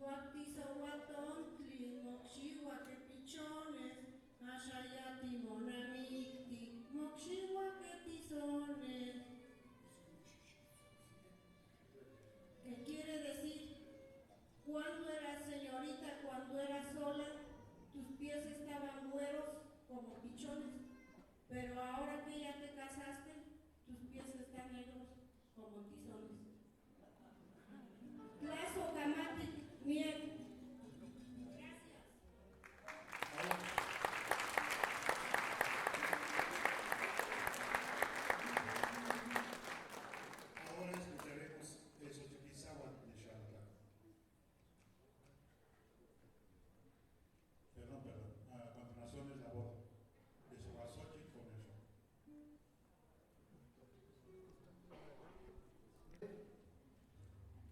Guactizahuatontli, moxiwa que pichones, ashayati monamicti, moxiwa que tizones. ¿Qué quiere decir? Cuando eras señorita, cuando eras sola, tus pies estaban güeros como pichones, pero ahora que ya te casaste, tus pies están negros como tizones. Claso Camati, miel. Gracias. Ahora escucharemos el Xochiquizahuatl de Xalapa. Perdón. A continuación es la voz de Xochiquizahuatl con eso.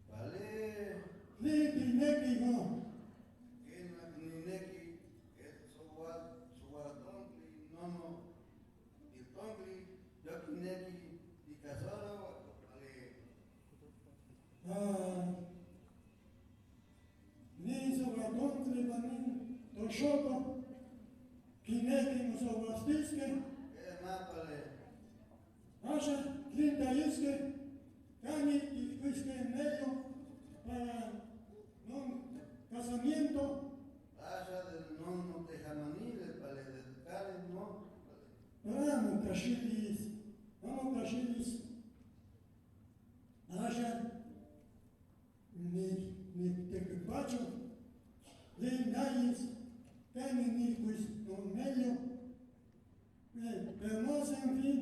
Vale, Neki, neki, no. que na nineki, que suwatonkli, nono, itonkli, yokineki, y casoro, vale. Ni sobrakontli banin, toshoko, kineki musowastiske, Que más vale, asha, linda iske, kani y fuiste en medio para no casamiento, vaya del nono de jamanile, vale, del cale, no, vale. vamos kashilis, asha, ni tequipacho, lindayis, kani ni fuiste en medio, pero no se en fin,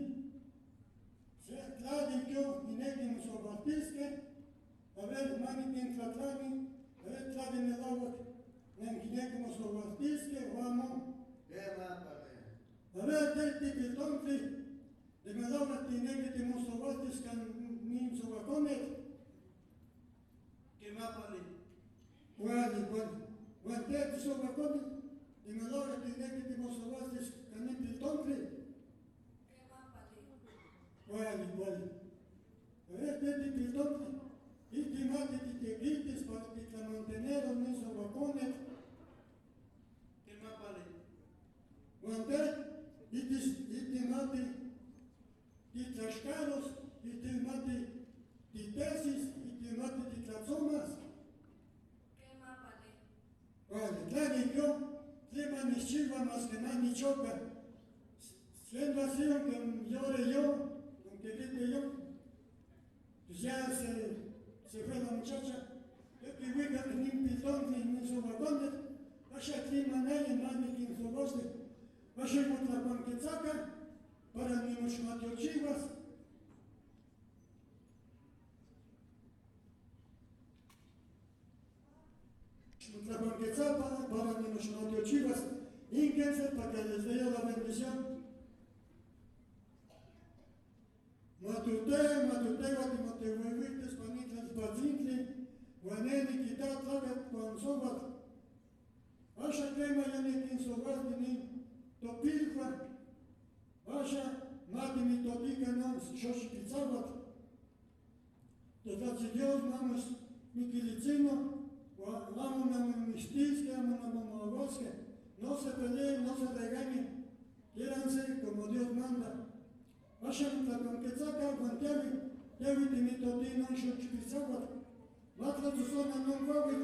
se tladikyo, kineki musowastiske, a ver, mani quien tlatlani, a ver, tladen el agua, en quien como sobastiske, vamos, Que más vale, a ver, del tipitonfi, de me daba tiene que mo sobastis can nin sobacomet, que más vale, cuando te sobacomet, de me daba tiene que mo sobastis can nin pitonfi, ¿Qué va a valer? a ver, del tipitonfi, y te mate te quites para que te mantener nin sobacomet, que más vale, Cuando iti mati ti tlaxcalos, iti mati ti tesis, iti mati ti tlatzomas. ¿Qué va a valer? Vale, tlani yo, tlema ni chiva más que nada ni choca. Siendo así, aunque llore yo, aunque grite yo, pues ya se fue la muchacha. Yo que voy a tener un pitón ni sobaconde, vaya clima nadie más ni quien soboste. Vaya contra Panquetzaca, para ni mucho chivas. Contra Panquetzaca, para ni mucho chivas. Ínquense para que les dé la bendición. Matute, guatimate, huevites, panitlas, patzintli, guaneni, quitat, lagat, panzobat. Vaya crema ya ni quien sobat ni topilfa, vaya, mati mi topica nam Xochiquizahuatl. Entonces, Dios, vamos, mi quilicino, vamos a mistisque, vamos a mamagosque, no se peleen, no se regañen, quiéranse como Dios manda. Vaya, la conquetzaca, guanteavi, deviti mi topino Xochiquizahuatl, matla tu zona non guavi.